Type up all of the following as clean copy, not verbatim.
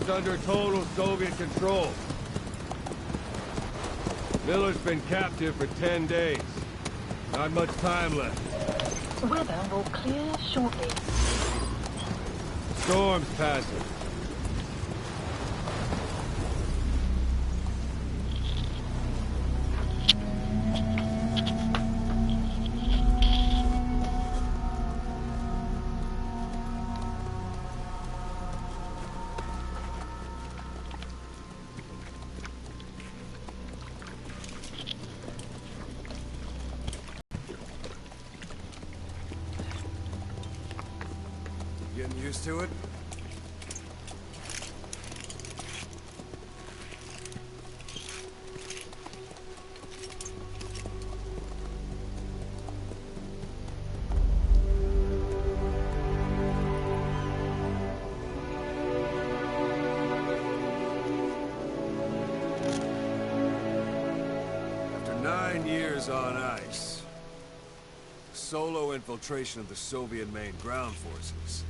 is under total Soviet control. Miller's been captive for 10 days. Not much time left. Weather will clear shortly. Storm's passing. Getting used to it? After 9 years on ice, solo infiltration of the Soviet main ground forces.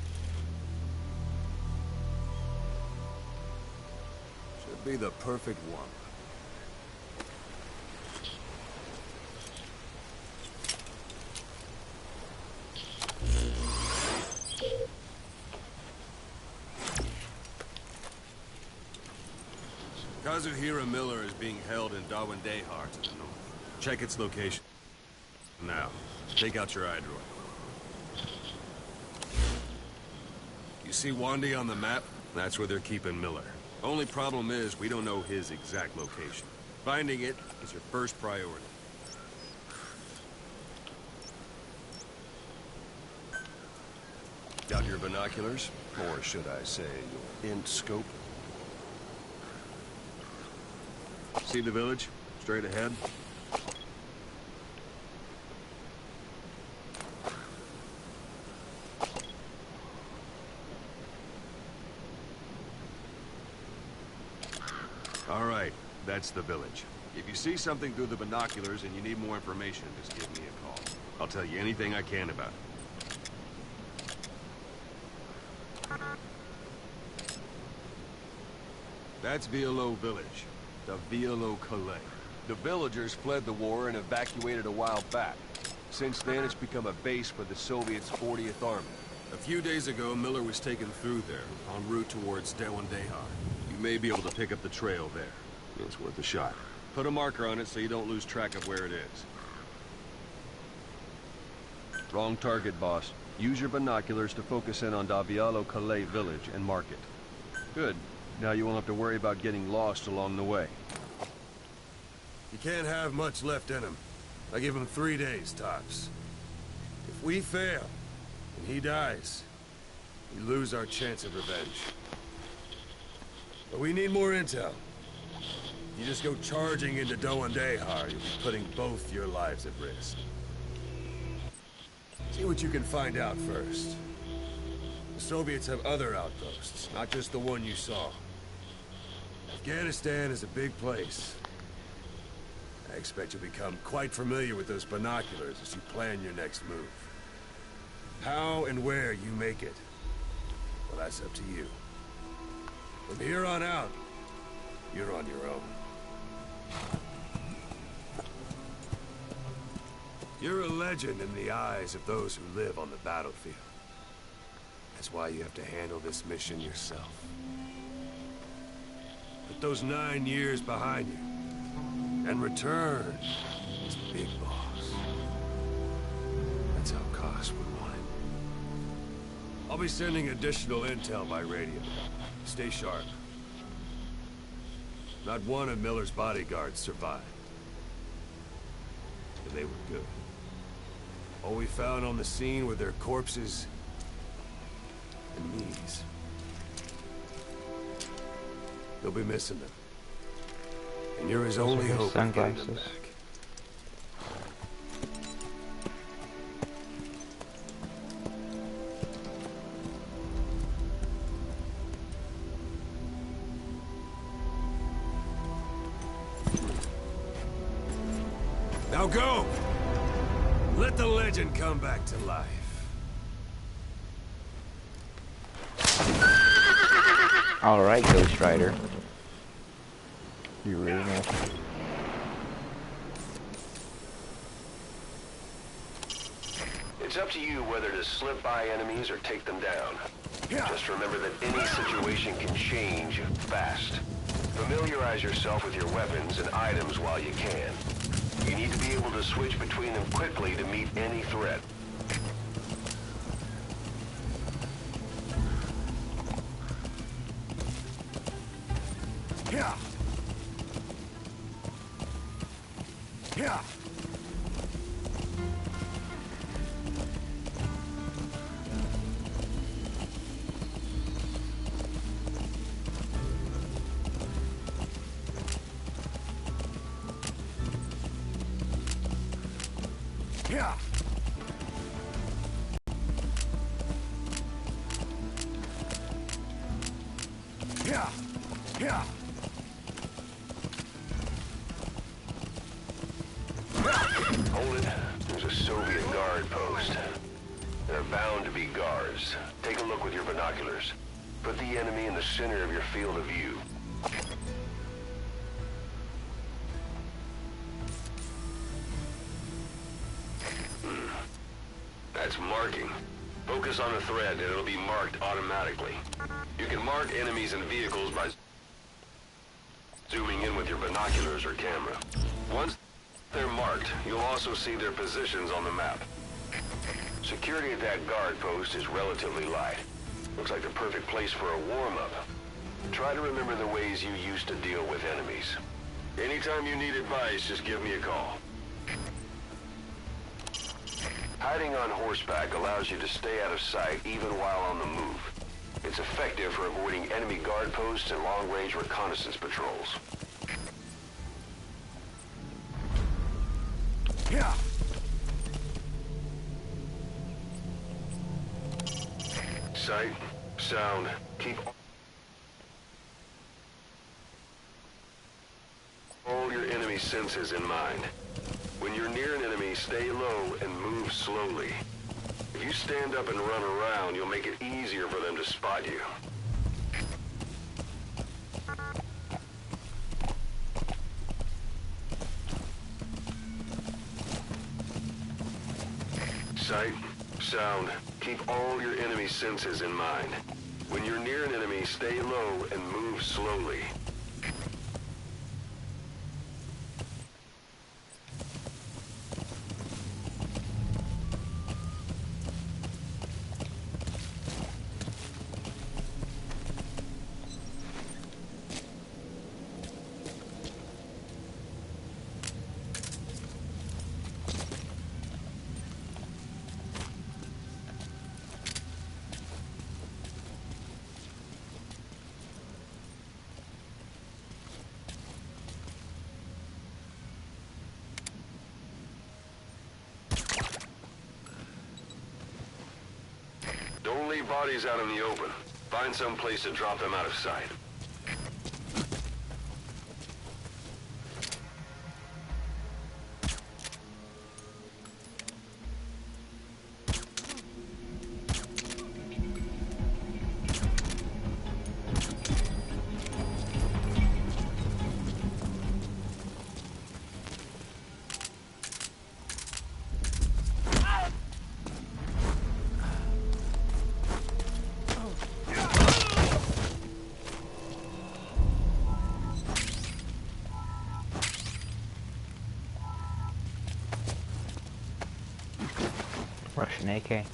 Be the perfect one. Kazuhira Miller is being held in Dawandehar to the north. Check its location. Now, take out your iDroid. You see Wandy on the map? That's where they're keeping Miller. Only problem is, we don't know his exact location. Finding it is your first priority. Got your binoculars? Or should I say, your int scope? See the village? Straight ahead? All right, that's the village. If you see something through the binoculars and you need more information, just give me a call. I'll tell you anything I can about it. That's Violo Village, the Violo Calais. The villagers fled the war and evacuated a while back. Since then, it's become a base for the Soviets' 40th Army. A few days ago, Miller was taken through there, en route towards Dawandehar. You may be able to pick up the trail there. It's worth a shot. Put a marker on it so you don't lose track of where it is. Wrong target, boss. Use your binoculars to focus in on Violo Calais village and mark it. Good. Now you won't have to worry about getting lost along the way. You can't have much left in him. I give him 3 days, tops. If we fail, and he dies, we lose our chance of revenge. But we need more intel. You just go charging into Dawandehar, you'll be putting both your lives at risk. See what you can find out first. The Soviets have other outposts, not just the one you saw. Afghanistan is a big place. I expect you'll become quite familiar with those binoculars as you plan your next move. How and where you make it, well, that's up to you. From here on out, you're on your own. You're a legend in the eyes of those who live on the battlefield. That's why you have to handle this mission yourself. Put those 9 years behind you, and return as Big Boss. That's how Koss would want it. I'll be sending additional intel by radio. Stay sharp. Not one of Miller's bodyguards survived. But they were good. All we found on the scene were their corpses and knees. You'll be missing them. And you're his only hope of getting them back. Now go! Let the legend come back to life. Alright, Ghost Rider. You really know. It's up to you whether to slip by enemies or take them down. Just remember that any situation can change fast. Familiarize yourself with your weapons and items while you can. You need to be able to switch between them quickly to meet any threat. Yeah. Yeah. Yeah. Yeah. Yeah. Hold it. There's a Soviet guard post. There are bound to be guards. Take a look with your binoculars. Put the enemy in the center of your field of view. That's marking. Focus on the thread and it'll be marked automatically. You can mark enemies and vehicles by zooming in with your binoculars or camera. Once they're marked, you'll also see their positions on the map. Security at that guard post is relatively light. Looks like the perfect place for a warm-up. Try to remember the ways you used to deal with enemies. Anytime you need advice, just give me a call. Hiding on horseback allows you to stay out of sight even while on the move. It's effective for avoiding enemy guard posts and long-range reconnaissance patrols. Yeah. Sight, sound, keep all your enemy senses in mind. When you're near an enemy, stay low and move slowly. If you stand up and run around, you'll make it easier for them to spot you. Sight, sound, keep all your enemy senses in mind. When you're near an enemy, stay low and move slowly. Don't leave bodies out in the open. Find some place to drop them out of sight. Russian AK.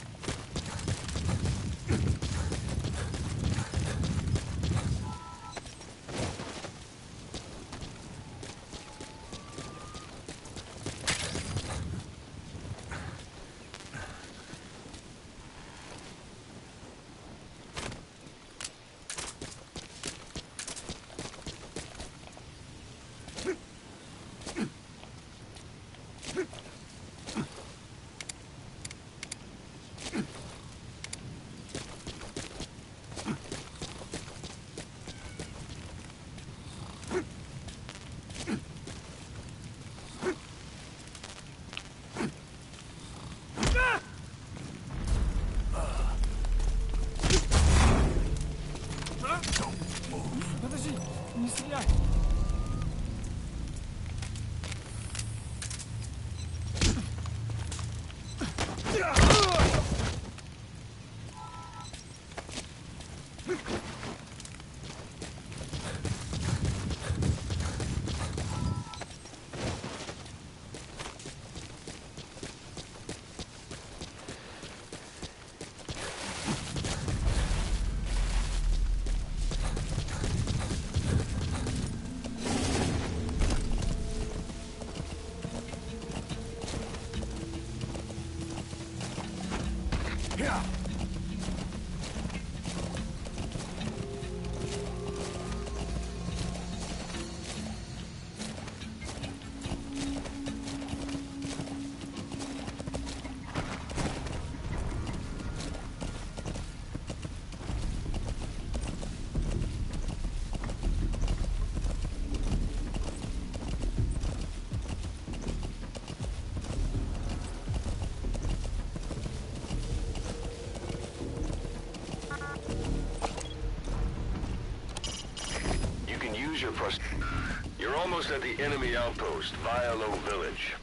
You're almost at the enemy outpost, Vialo Village.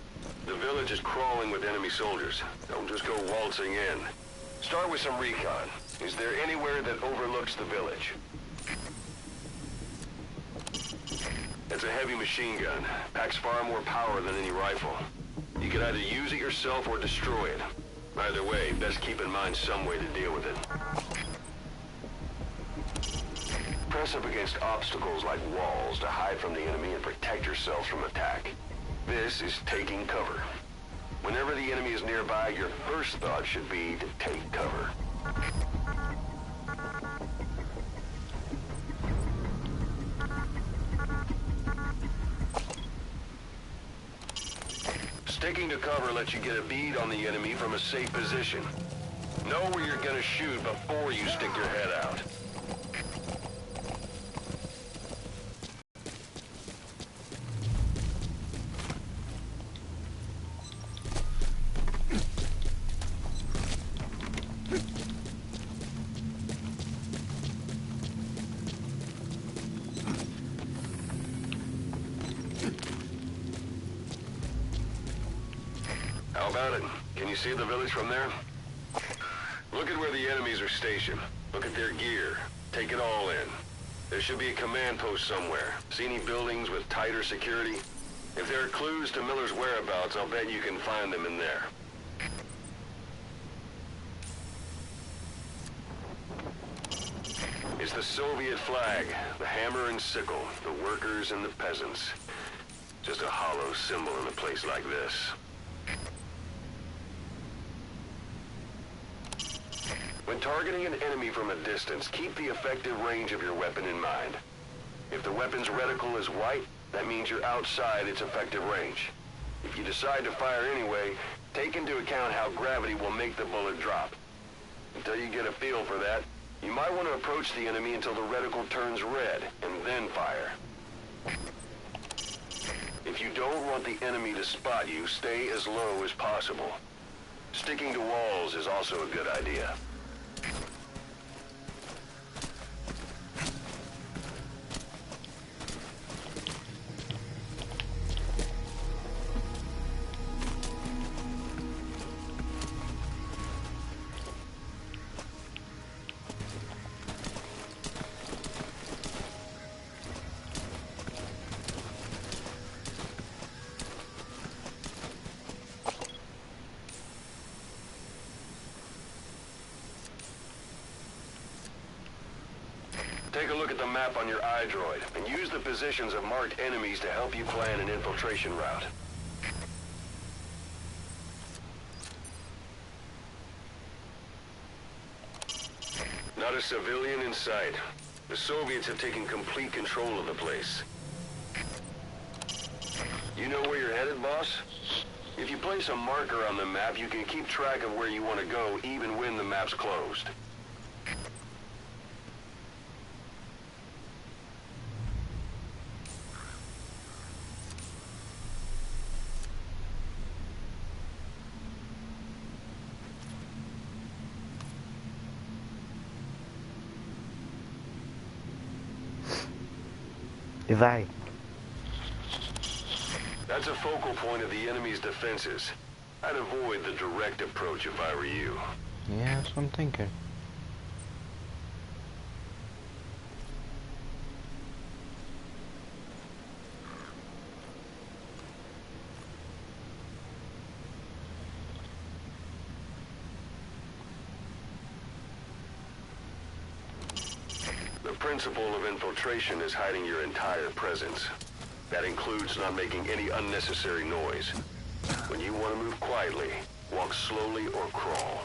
The village is crawling with enemy soldiers. Don't just go waltzing in. Start with some recon. Is there anywhere that overlooks the village? It's a heavy machine gun. Packs far more power than any rifle. You can either use it yourself or destroy it. Either way, best keep in mind some way to deal with it. Press up against obstacles like walls to hide from the enemy and protect yourselves from attack. This is taking cover. Whenever the enemy is nearby, your first thought should be to take cover. Sticking to cover lets you get a bead on the enemy from a safe position. Know where you're gonna shoot before you stick your head out. How about it? Can you see the village from there? Look at where the enemies are stationed. Look at their gear. Take it all in. There should be a command post somewhere. See any buildings with tighter security? If there are clues to Miller's whereabouts, I'll bet you can find them in there. It's the Soviet flag, the hammer and sickle, the workers and the peasants. Just a hollow symbol in a place like this. When targeting an enemy from a distance, keep the effective range of your weapon in mind. If the weapon's reticle is white, that means you're outside its effective range. If you decide to fire anyway, take into account how gravity will make the bullet drop. Until you get a feel for that, you might want to approach the enemy until the reticle turns red, and then fire. If you don't want the enemy to spot you, stay as low as possible. Sticking to walls is also a good idea. Take a look at the map on your iDroid, and use the positions of marked enemies to help you plan an infiltration route. Not a civilian in sight. The Soviets have taken complete control of the place. You know where you're headed, boss? If you place a marker on the map, you can keep track of where you want to go even when the map's closed. Vai. That's a focal point of the enemy's defenses. I'd avoid the direct approach if I were you. Yeah, that's what I'm thinking. The principle of infiltration is hiding your entire presence. That includes not making any unnecessary noise. When you want to move quietly, walk slowly or crawl.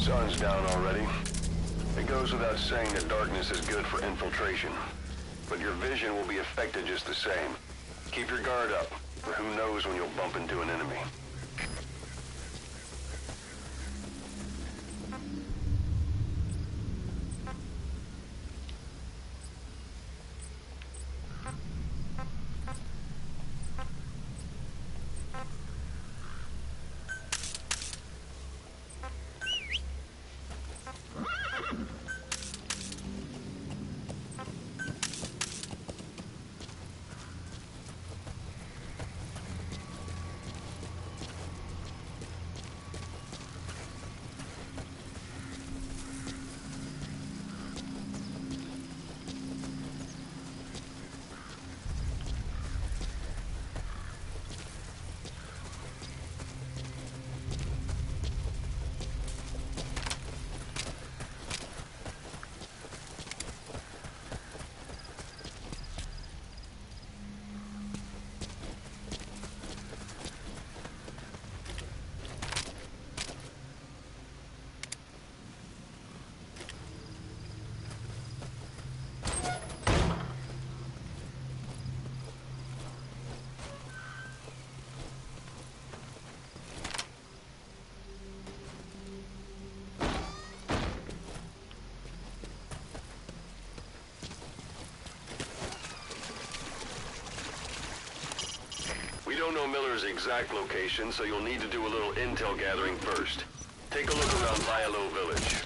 sun's down already. It goes without saying that darkness is good for infiltration. But your vision will be affected just the same. Keep your guard up, for who knows when you'll bump into an enemy. We don't know Miller's exact location, so you'll need to do a little intel gathering first. Take a look around Vialo Village.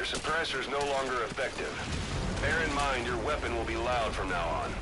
Suppressor's no longer effective. Bear in mind your weapon will be loud from now on.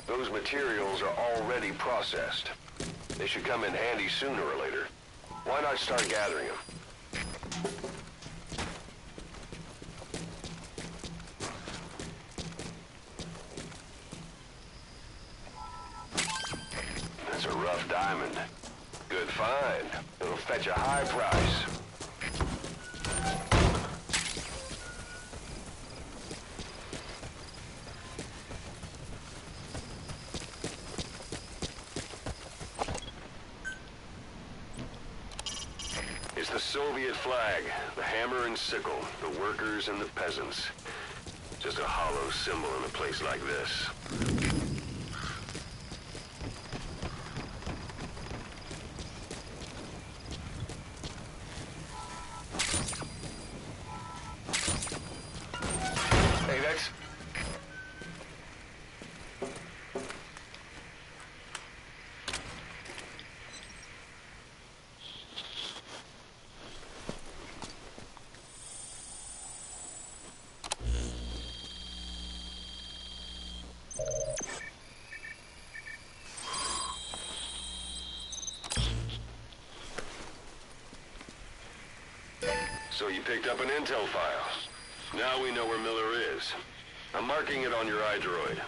Those materials are already processed. They should come in handy sooner or later. Why not start gathering them? diamond. Good find. It'll fetch a high price. It's the Soviet flag, the hammer and sickle, the workers and the peasants. Just a hollow symbol in a place like this. Hey, that's... So you picked up an intel file. Now we know where Miller is. I'm marking it on your iDroid.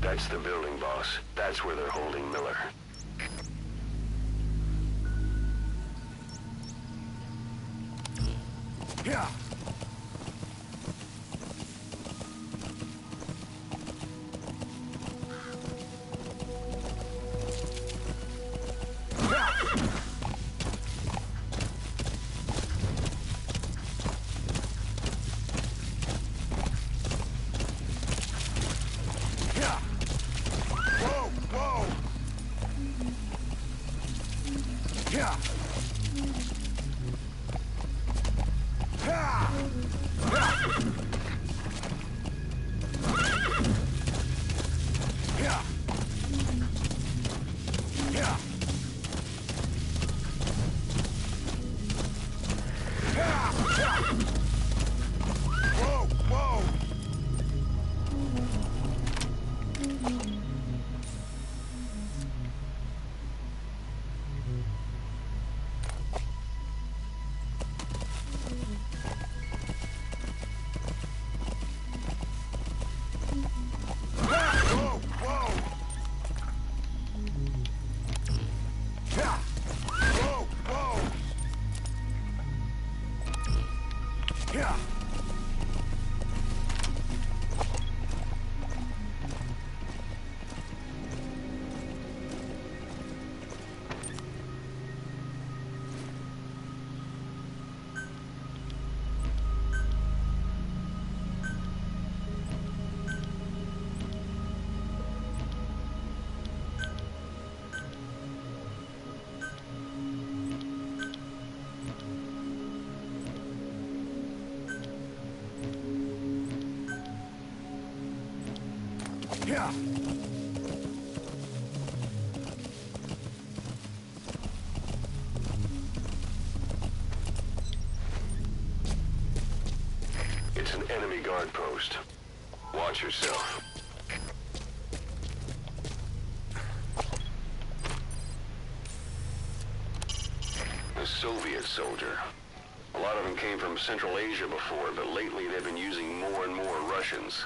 That's the building, boss. That's where they're holding Miller. Yeah. It's an enemy guard post. Watch yourself. A Soviet soldier. A lot of them came from Central Asia before, but lately they've been using more and more Russians.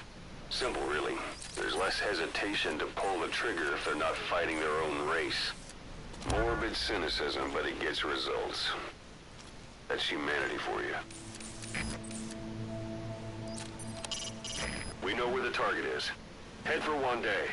Simple, really. There's less hesitation to pull the trigger if they're not fighting their own race. Morbid cynicism, but it gets results. That's humanity for you. We know where the target is. Head for one day.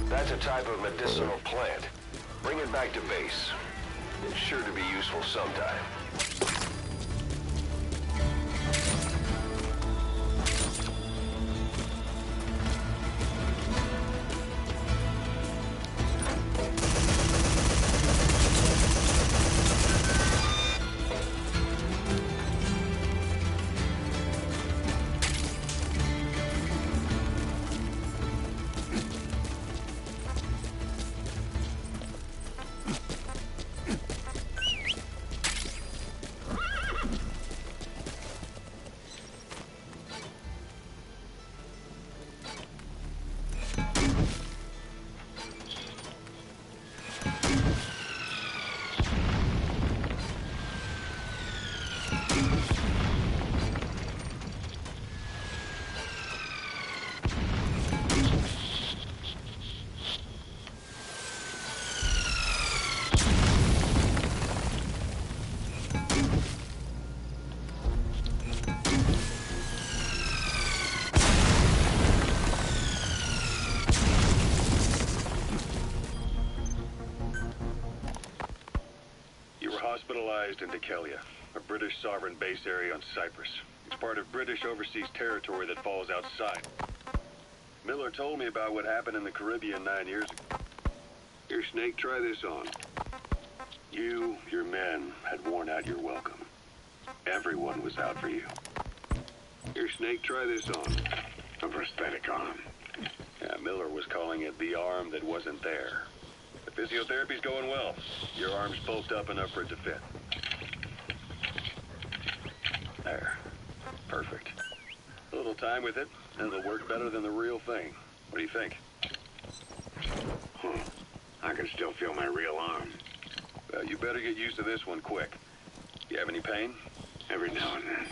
That's a type of medicinal plant. Bring it back to base. It's sure to be useful sometime. Hospitalized in Dekelia, a British sovereign base area on Cyprus. It's part of British overseas territory that falls outside. Miller told me about what happened in the Caribbean 9 years ago. Here, Snake, try this on. You, your men, had worn out your welcome. Everyone was out for you. Here, Snake, try this on. A prosthetic arm. Yeah, Miller was calling it the arm that wasn't there. The physiotherapy's going well. Your arm's bulked up enough for it to fit. There. Perfect. A little time with it, and it'll work better than the real thing. What do you think? I can still feel my real arm. Well, you better get used to this one quick. You have any pain? Every now and then.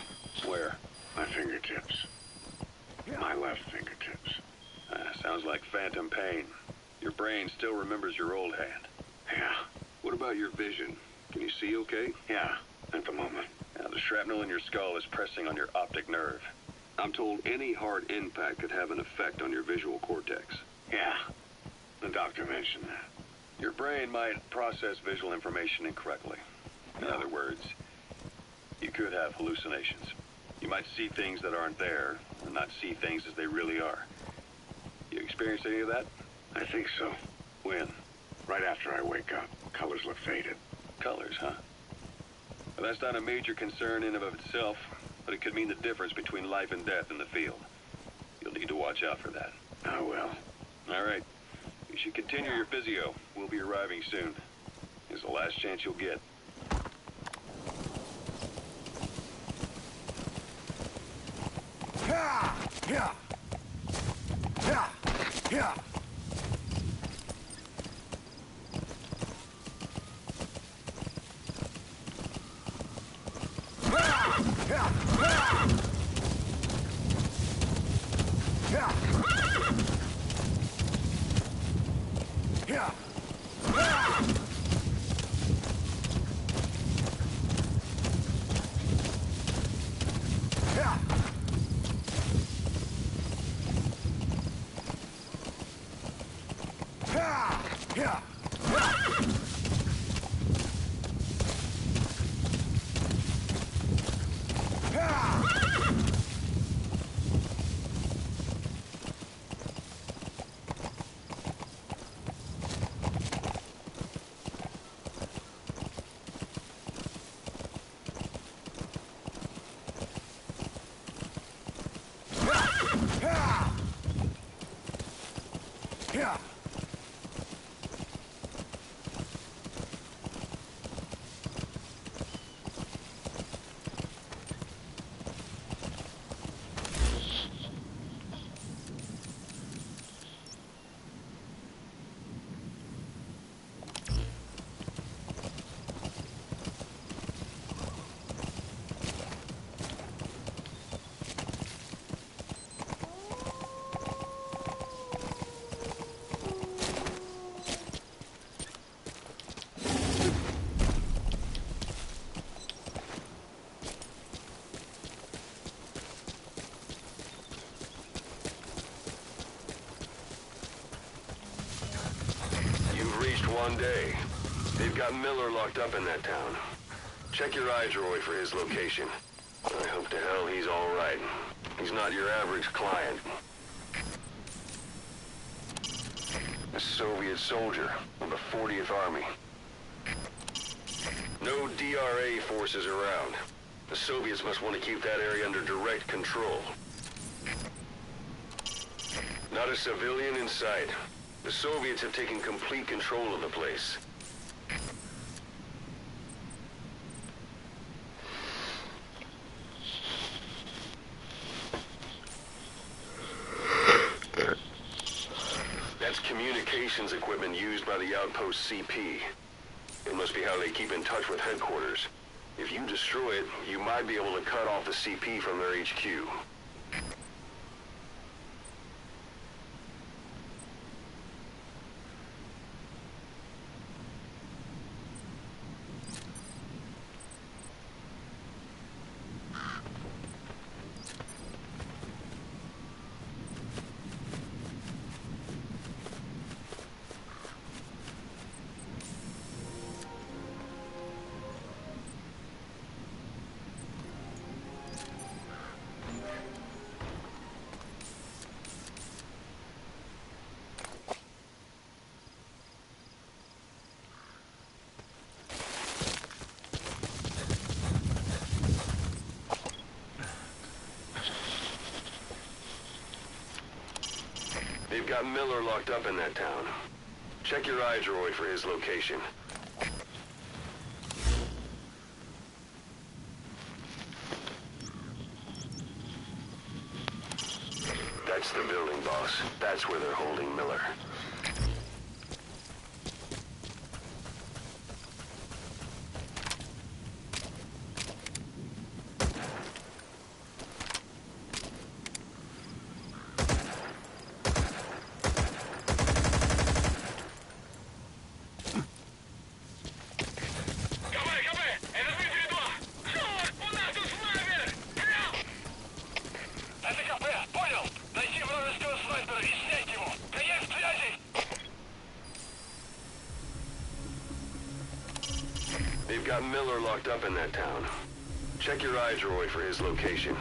Where? My fingertips. My left fingertips. Sounds like phantom pain. Your brain still remembers your old hand. Yeah. What about your vision? Can you see okay? Yeah, at the moment. Now, the shrapnel in your skull is pressing on your optic nerve. I'm told any hard impact could have an effect on your visual cortex. Yeah, the doctor mentioned that. Your brain might process visual information incorrectly. In other words, you could have hallucinations. You might see things that aren't there, or not see things as they really are. You experience any of that? I think so. When? Right after I wake up, colors look faded. Colors, huh? Well, that's not a major concern in and of itself, but it could mean the difference between life and death in the field. You'll need to watch out for that. I will. All right. You should continue your physio. We'll be arriving soon. It's the last chance you'll get. One day. They've got Miller locked up in that town. Check your eye droid for his location. I hope to hell he's all right. He's not your average client. A Soviet soldier of the 40th Army. No DRA forces around. The Soviets must want to keep that area under direct control. Not a civilian in sight. The Soviets have taken complete control of the place. That's communications equipment used by the outpost CP. It must be how they keep in touch with headquarters. If you destroy it, you might be able to cut off the CP from their HQ. They've got Miller locked up in that town. Check your eye droid for his location. That's the building, boss. That's where they're holding Miller. Это КП, понял? Найти вражеского снайпера и снять его. Конец связи! Miller locked up in that town. Check your iDroid for his location.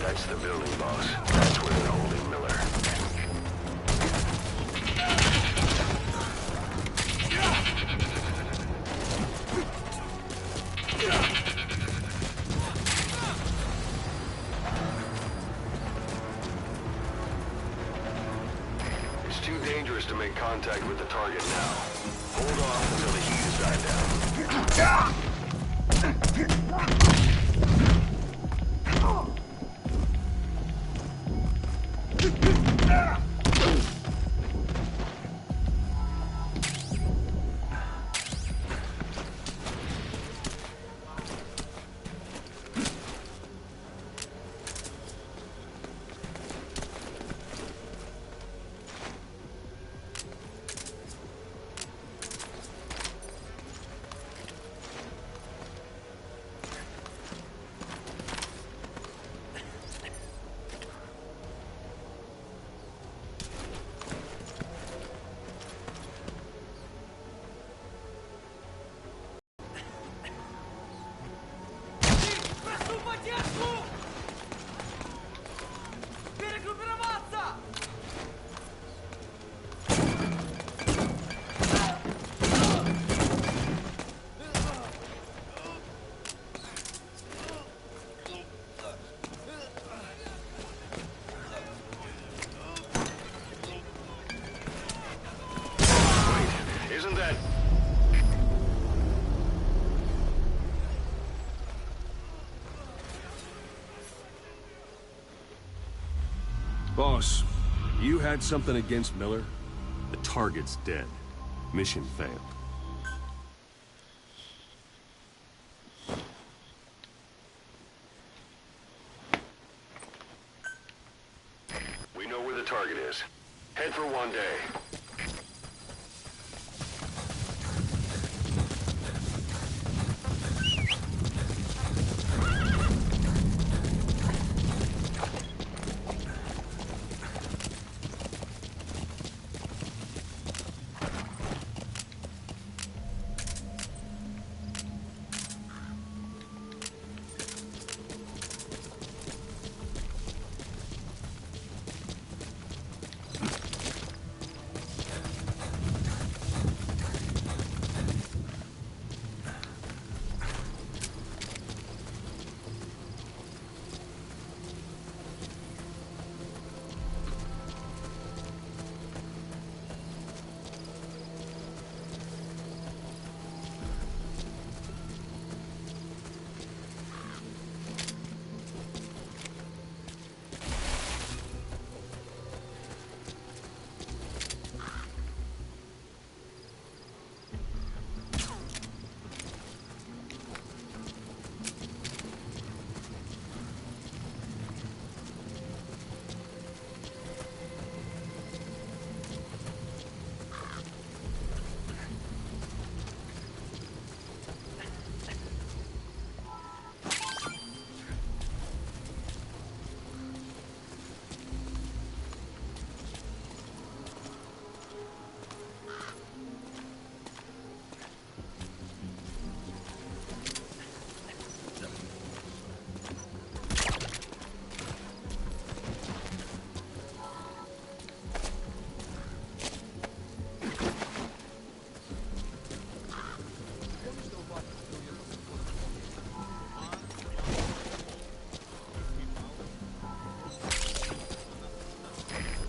That's the building, boss. That's where they're holding Miller. It's too dangerous to make contact with the target now. Hold off until the heat has died down. Boss, you had something against Miller? The target's dead. Mission failed. We know where the target is. Head for 1 day.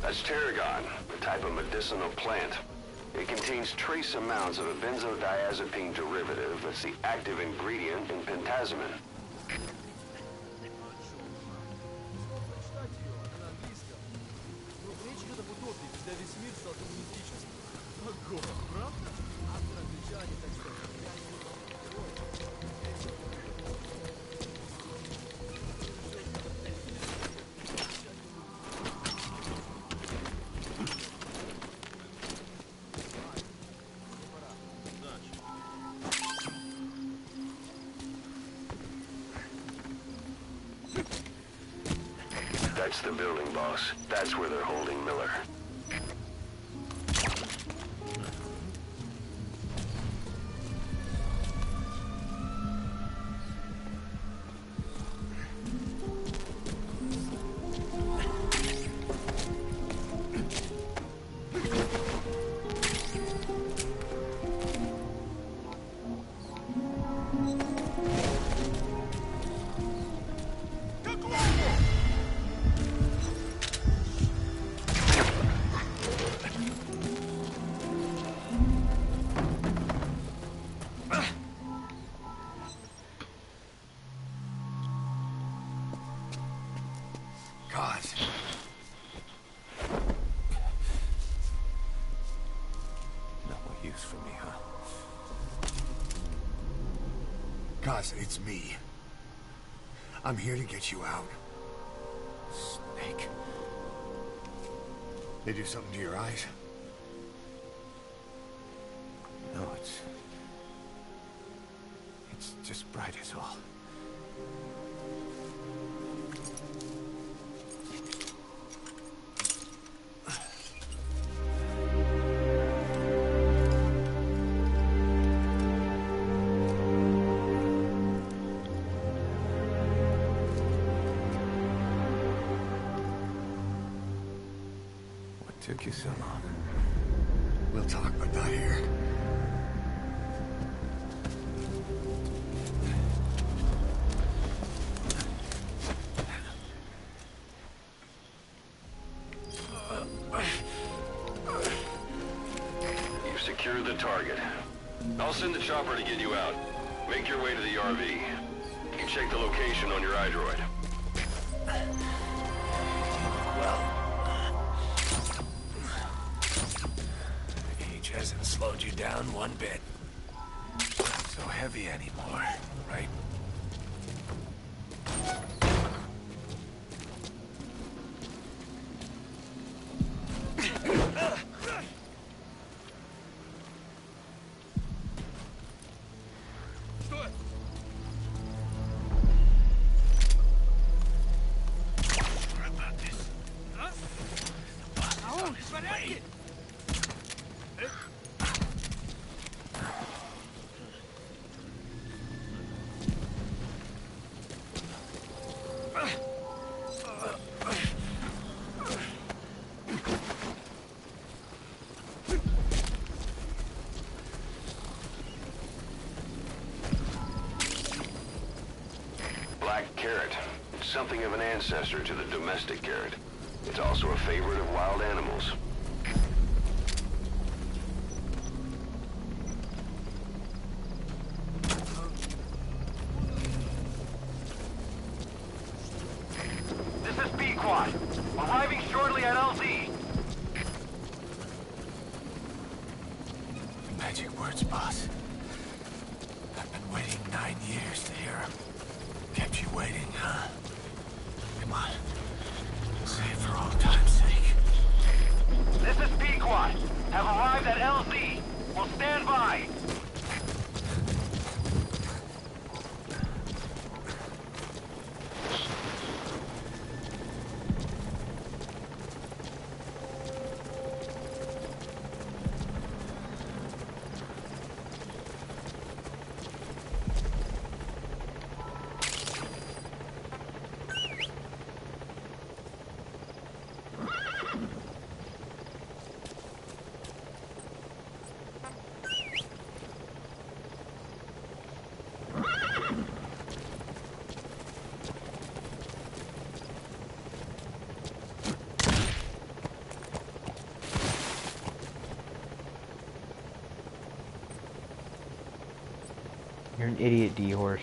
That's tarragon, a type of medicinal plant. It contains trace amounts of a benzodiazepine derivative that's the active ingredient in pentazimine. That's the building, boss. That's where they're holding Miller. God. No more use for me, huh? Cos, it's me. I'm here to get you out. Snake. They do something to your eyes? No, it's just bright as all. What took you so long? We'll talk, but not here. You've secured the target. I'll send the chopper to get you out. Make your way to the RV. You check the location on your iDroid. Well, down one bit. Not so heavy anymore, right? Carrot. It's something of an ancestor to the domestic carrot. It's also a favorite of wild animals. This is B-Quad. Arriving shortly at LZ. Magic words, boss. I've been waiting 9 years to hear them. Kept you waiting, huh? Come on. Say it for all time's sake. This is B-Quad. Have arrived at LZ. We'll stand by. You're an idiot, D-horse.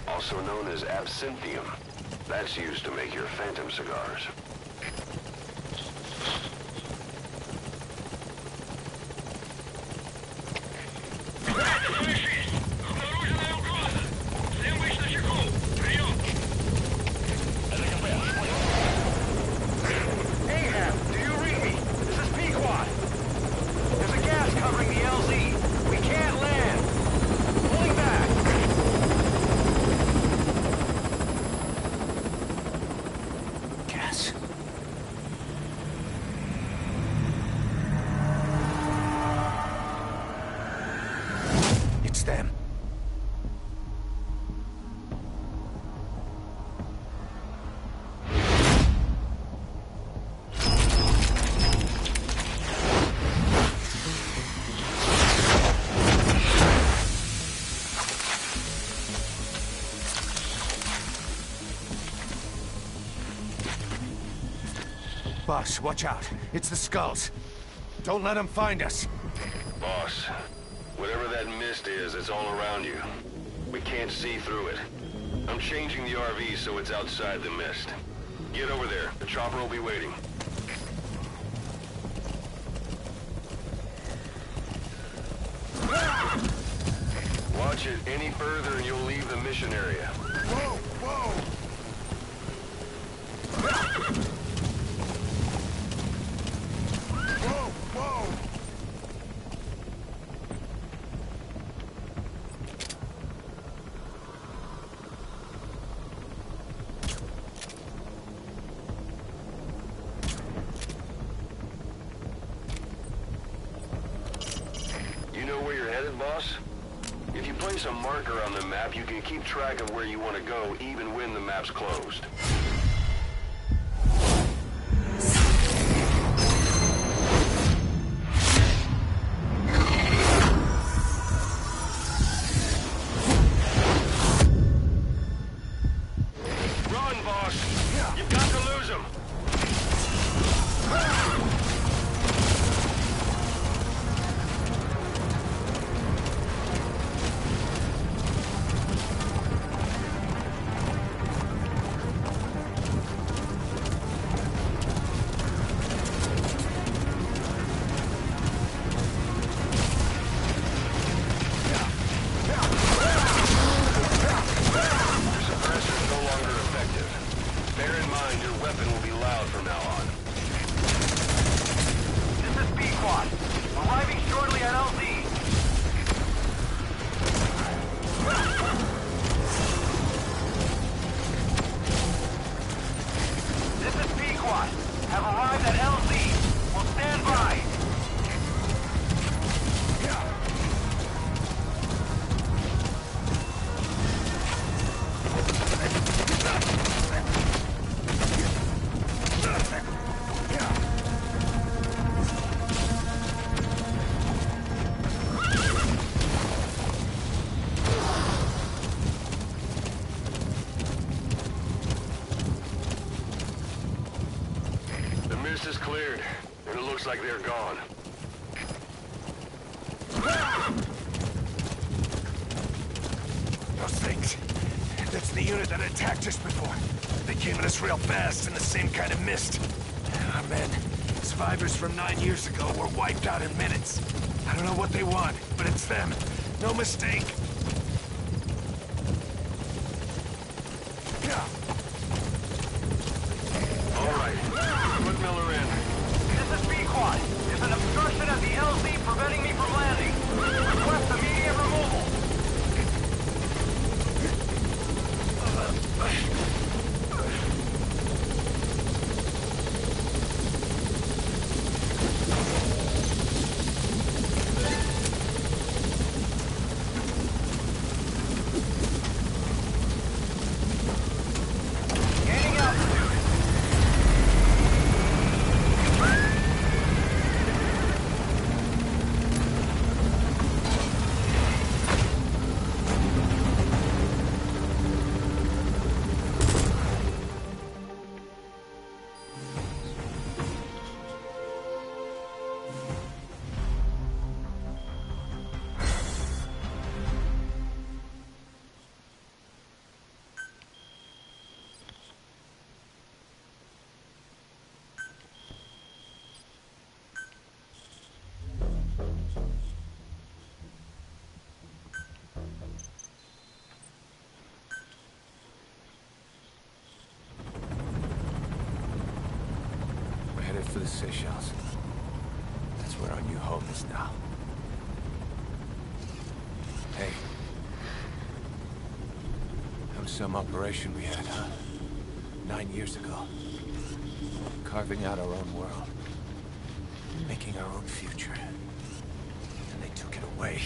Also known as absinthium. That's used to make your phantom cigars. Them. Boss, watch out. It's the skulls. Don't let them find us. Boss, whatever that mist is, it's all around you. We can't see through it. I'm changing the RV so it's outside the mist. Get over there. The chopper will be waiting. Watch it any further and you'll leave the mission area. Whoa, whoa! Whoa, whoa! You know where you're headed, boss? If you place a marker on the map, you can keep track of where you want to go even when the map's closed. cleared, and it looks like they're gone. Those things. That's the unit that attacked us before. They came at us real fast in the same kind of mist. Our men, survivors from 9 years ago, were wiped out in minutes. I don't know what they want, but it's them. No mistake. All right, put Miller in. This is B-Quad. There's an obstruction at the LZ preventing me from landing. Request immediate removal. Gaining altitude. We're headed for the Seychelles. That's where our new home is now. Hey. That was some operation we had, huh? 9 years ago. Carving out our own world. Making our own future. And they took it away.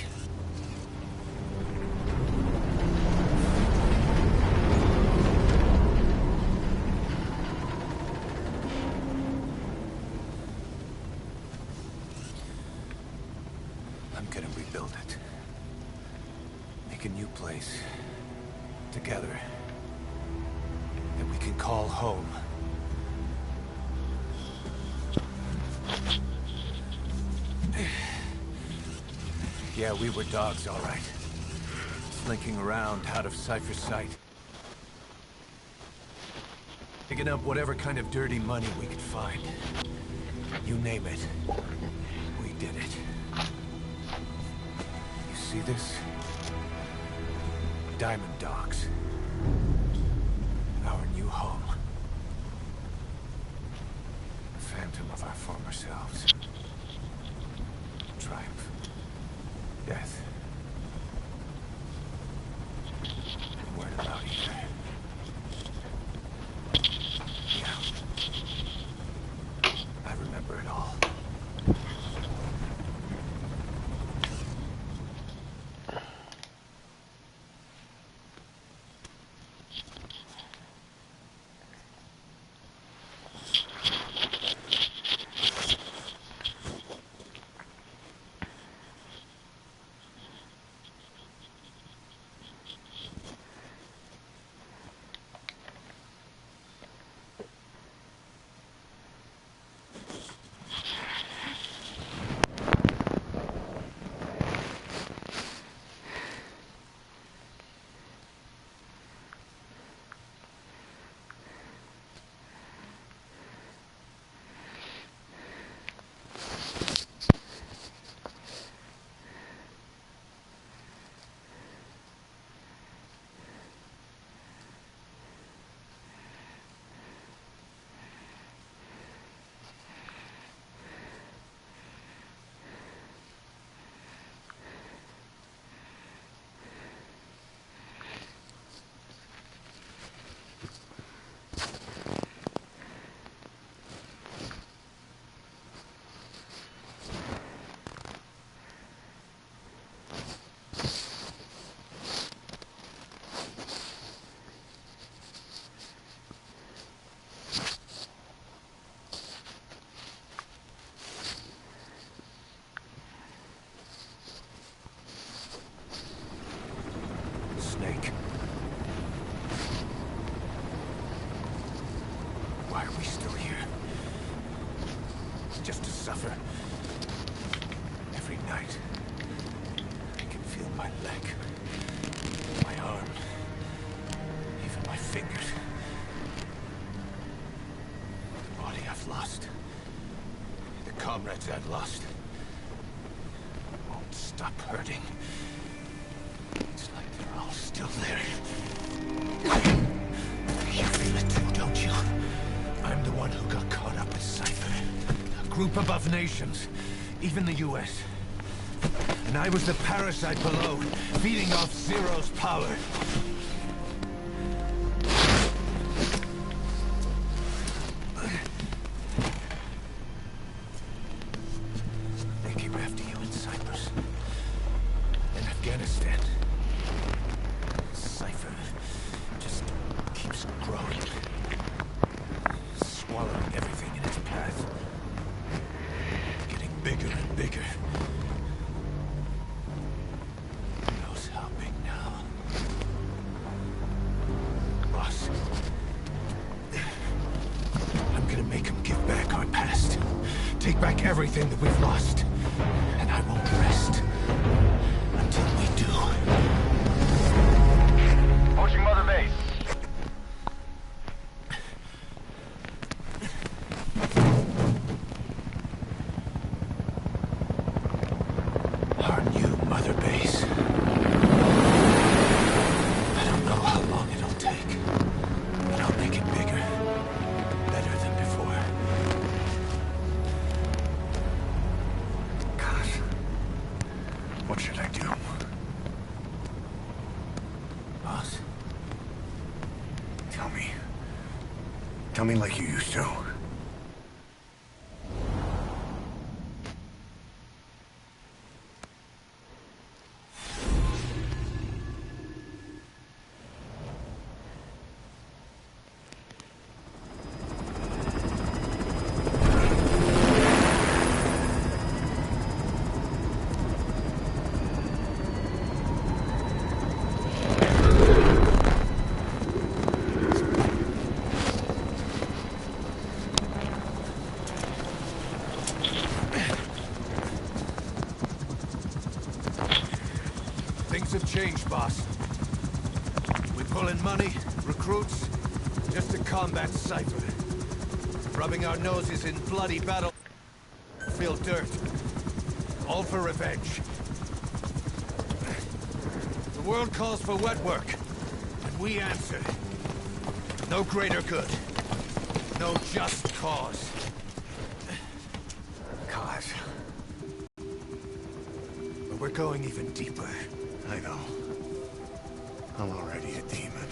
I'm gonna rebuild it. Make a new place. Together. That we can call home. Yeah, we were dogs, all right. Slinking around out of Cypher's sight. Picking up whatever kind of dirty money we could find. You name it. We did it. You see this? Diamond Dogs. Our new home. A phantom of our former selves. Triumph. Death. We weren't allowed either. Yeah. I remember it all. Snake. Why are we still here? we've lost won't stop hurting. It's like they're all still there. You feel it too, don't you? I'm the one who got caught up with Cypher. A group above nations, even the US. And I was the parasite below, feeding off Zero's power. They came after you in Cyprus. In Afghanistan. Cypher just keeps growing. Swallowing everything in its path. Getting bigger and bigger. Who knows how big now? Boss. I'm gonna make him give back our past. Take back everything that we've lost. And I won't rest until we do. Approaching Mother Base. Our new Mother Base. I don't know how long it'll take, but I'll make it bigger. Better than before. Gosh. What should I do? Boss, Tell me. Tell me like you used to. things have changed, boss. We pull in money, recruits, just to combat Cypher. Rubbing our noses in bloody battlefield dirt. All for revenge. The world calls for wet work, and we answer. No greater good. No just cause. Cause. But we're going even deeper. I know. I'm already a demon.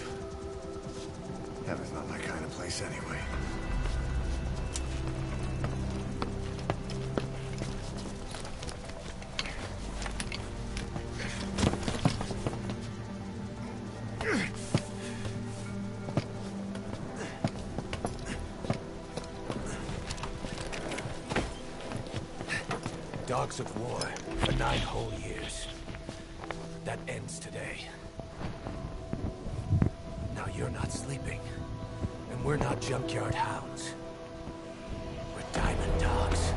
Heaven's not my kind of place anyway. Dogs of war for 9 whole years. That ends today. Now you're not sleeping. And we're not junkyard hounds. We're diamond dogs.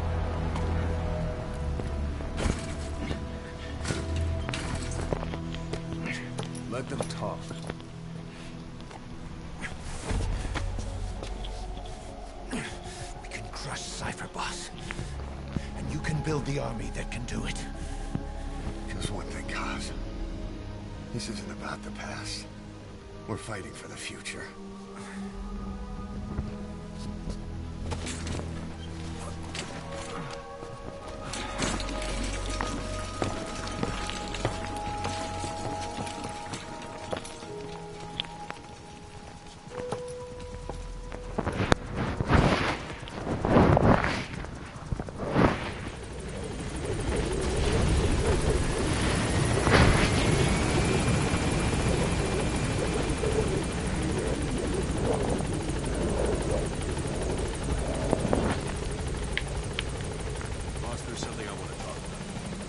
Let them talk. We can crush Cypher, boss. And you can build the army that can do it. Just one thing, Kaz. This isn't about the past. We're fighting for the future.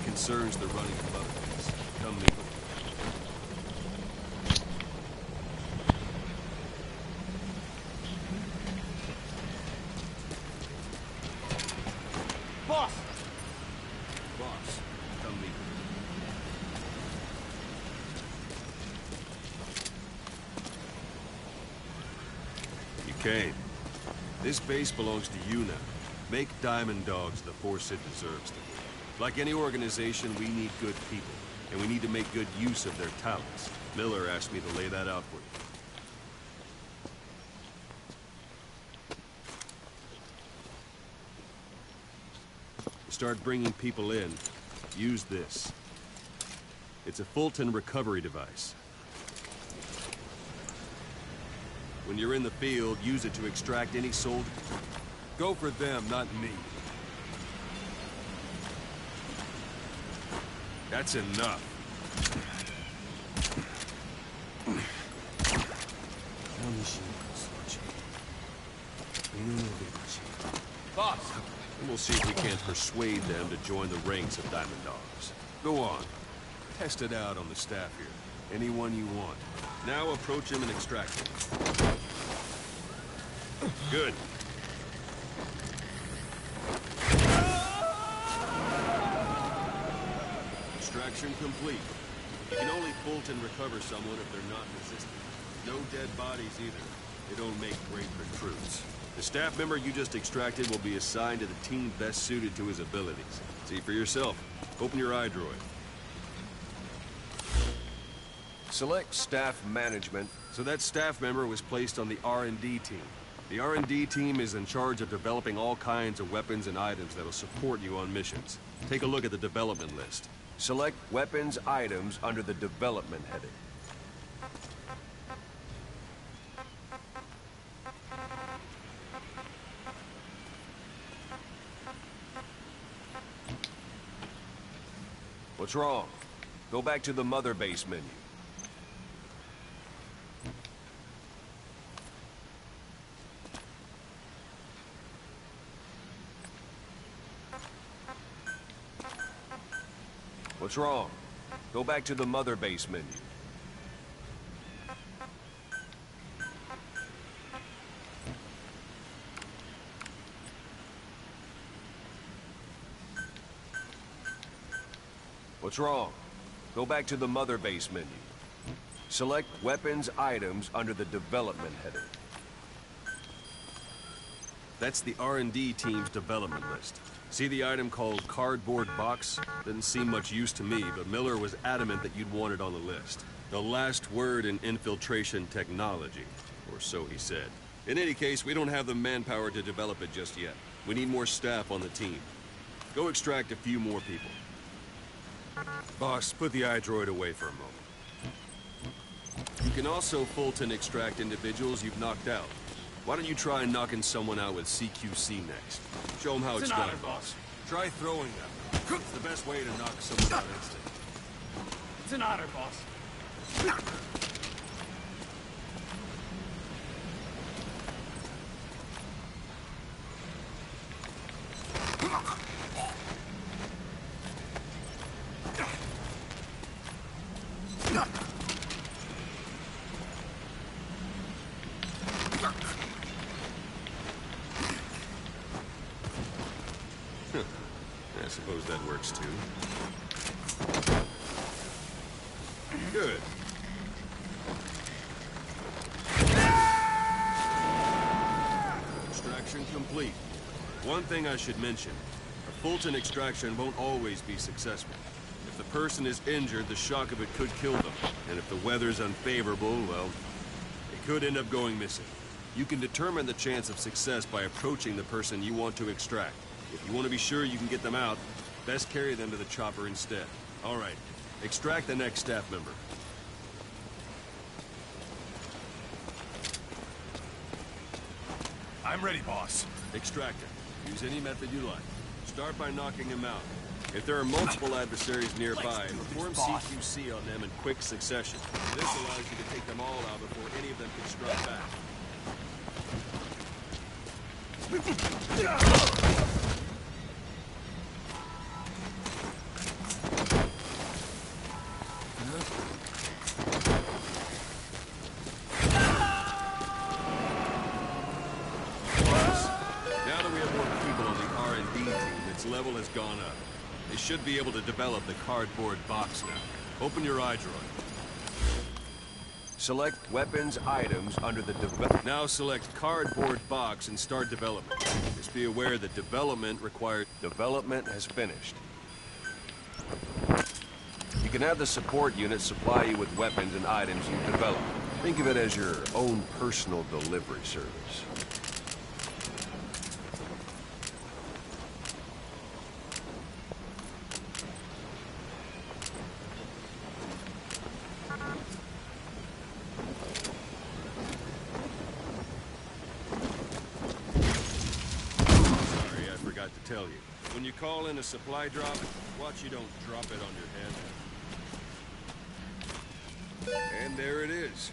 Concerns the running of other things. Come meet with Boss! Boss, come meet with me. You came. This base belongs to you now. Make Diamond Dogs the force it deserves to be. Like any organization, we need good people, and we need to make good use of their talents. Miller asked me to lay that out for you. Start bringing people in, use this. It's a Fulton recovery device. When you're in the field, use it to extract any soldier. Go for them, not me. That's enough. Boss! And we'll see if we can't persuade them to join the ranks of Diamond Dogs. Go on. Test it out on the staff here. Anyone you want. Now approach him and extract him. Good. Extraction complete. You can only Fulton recover someone if they're not resistant. No dead bodies either. They don't make great recruits. The staff member you just extracted will be assigned to the team best suited to his abilities. See for yourself. Open your iDroid. Select staff management. So that staff member was placed on the R&D team. The R&D team is in charge of developing all kinds of weapons and items that'll support you on missions. Take a look at the development list. Select weapons items under the development heading. What's wrong? Go back to the mother base menu. What's wrong? Go back to the mother base menu. What's wrong? Go back to the mother base menu. Select weapons items under the development heading. That's the R&D team's development list. See the item called cardboard box? Didn't seem much use to me, but Miller was adamant that you'd want it on the list. The last word in infiltration technology, or so he said. In any case, we don't have the manpower to develop it just yet. We need more staff on the team. Go extract a few more people. Boss, put the iDroid away for a moment. You can also Fulton extract individuals you've knocked out. Why don't you try knocking someone out with CQC next? Show them how it's done, boss. Try throwing them. It's the best way to knock someone out instantly. It's an honor, boss. I suppose that works too. Good. Extraction complete. One thing I should mention. A Fulton extraction won't always be successful. If the person is injured, the shock of it could kill them. And if the weather's unfavorable, well, they could end up going missing. You can determine the chance of success by approaching the person you want to extract. If you want to be sure you can get them out, best carry them to the chopper instead. All right, extract the next staff member. I'm ready, boss. Extract him. Use any method you like. Start by knocking him out. If there are multiple adversaries nearby, perform CQC on them in quick succession. This allows you to take them all out before any of them can strike back. Now that we have more people on the R&D team, its level has gone up. They should be able to develop the cardboard box now. Open your iDroid. Select weapons items under the Now select cardboard box and start development. Just be aware that development requires... Development has finished. You can have the support unit supply you with weapons and items you've developed. Think of it as your own personal delivery service. Tell you. When you call in a supply drop, watch you don't drop it on your head. And there it is.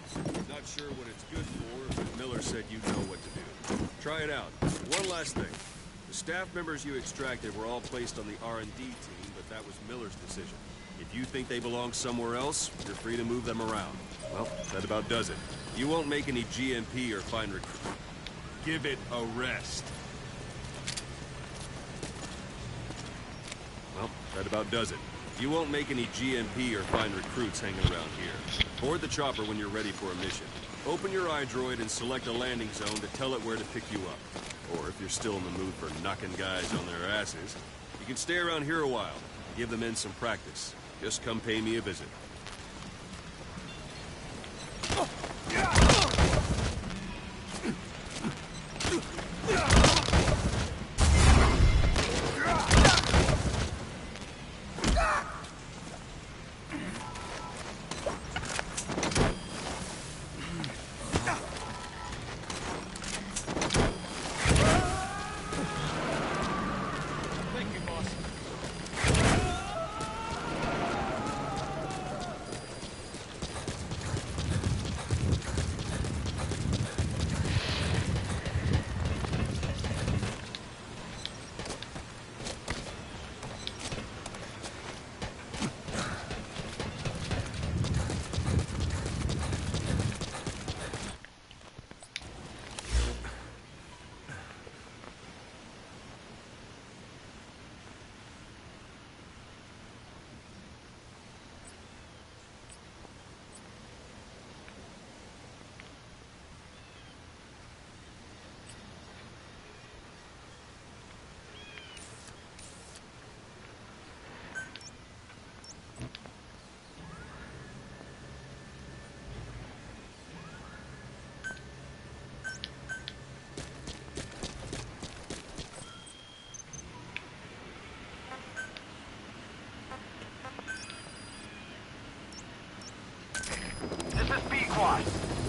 Not sure what it's good for, but Miller said you'd know what to do. Try it out. One last thing. The staff members you extracted were all placed on the R&D team, but that was Miller's decision. If you think they belong somewhere else, you're free to move them around. Well, that about does it. You won't make any GMP or find recruit. Give it a rest. Well, that about does it. You won't make any GMP or find recruits hanging around here. Board the chopper when you're ready for a mission. Open your iDroid and select a landing zone to tell it where to pick you up. Or if you're still in the mood for knocking guys on their asses, you can stay around here a while, give the men some practice. Just come pay me a visit.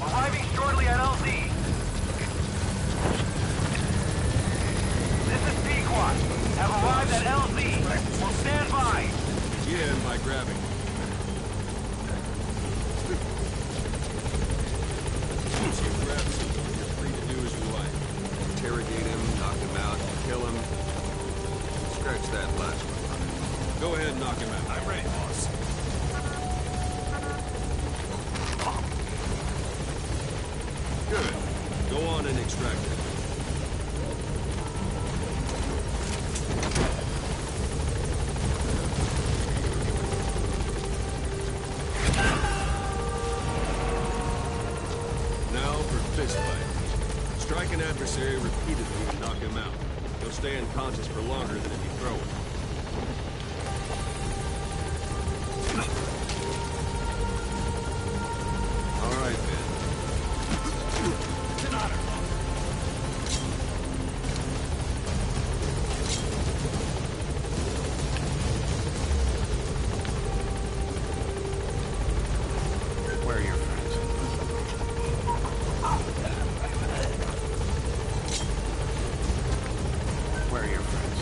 Arriving shortly at LZ. This is Pequot. Have arrived at LZ. Will stand by. Begin by grabbing. Once you grab someone, you're free to do as you like. Interrogate him, knock him out, kill him. Scratch that last one. Go ahead and knock him out. I'm ready, boss. Good. Go on and extract it. Now for fist fight. Strike an adversary repeatedly and knock him out. He'll stay unconscious for longer than if you throw him. All right, man. Where are your friends? Where are your friends?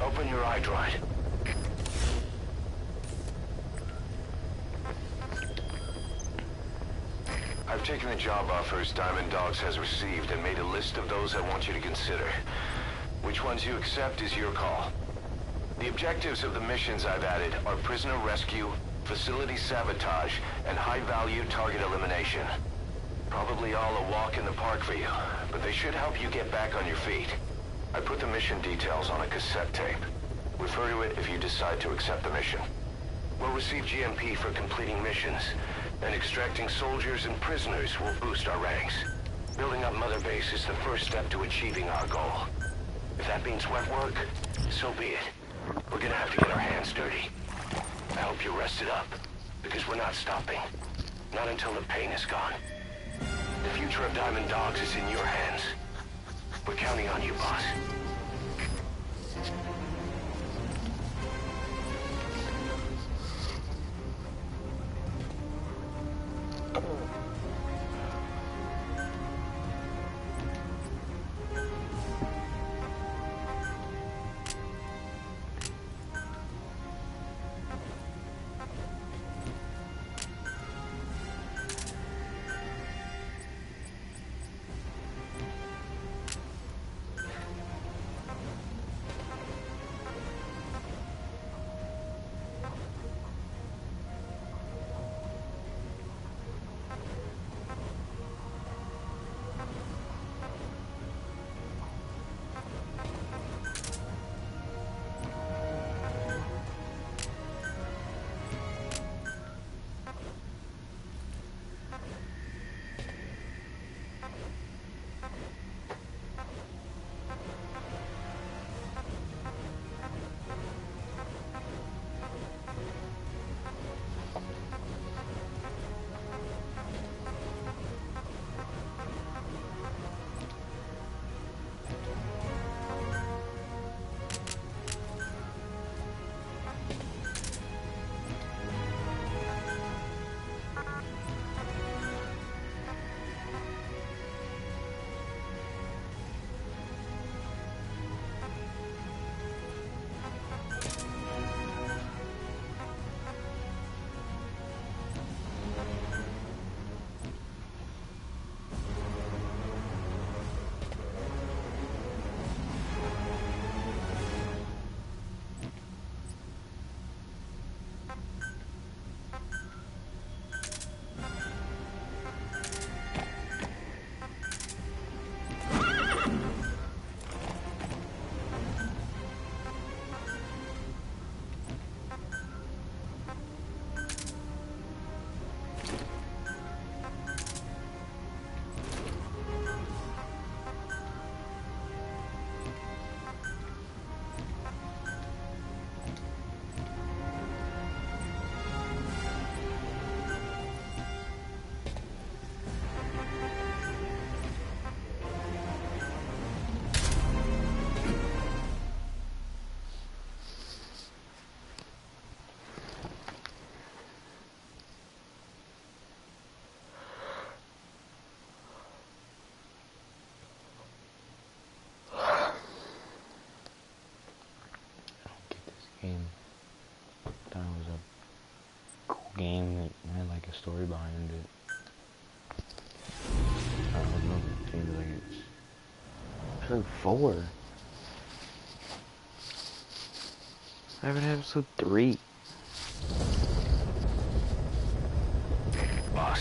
Open your eye droid. I've taken the job offers Diamond Dogs has received and made a list of those I want you to consider. Which ones you accept is your call. The objectives of the missions I've added are prisoner rescue, facility sabotage, and high-value target elimination. Probably all a walk in the park for you, but they should help you get back on your feet. I put the mission details on a cassette tape. Refer to it if you decide to accept the mission. We'll receive GMP for completing missions, and extracting soldiers and prisoners will boost our ranks. Building up Mother Base is the first step to achieving our goal. If that means wet work, so be it. We're gonna have to get our hands dirty. I hope you're rested up, because we're not stopping. Not until the pain is gone. The future of Diamond Dogs is in your hands. We're counting on you, boss. Game that had like a story behind it. I don't know. It seems like it's episode 4. I haven't had episode 3. Boss,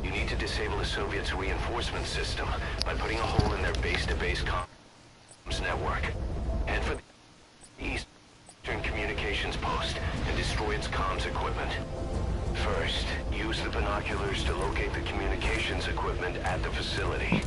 you need to disable the Soviets' reinforcement system by putting a hole in their base-to-base comms network. Head for the eastern communications post and destroy its comms equipment. First, use the binoculars to locate the communications equipment at the facility.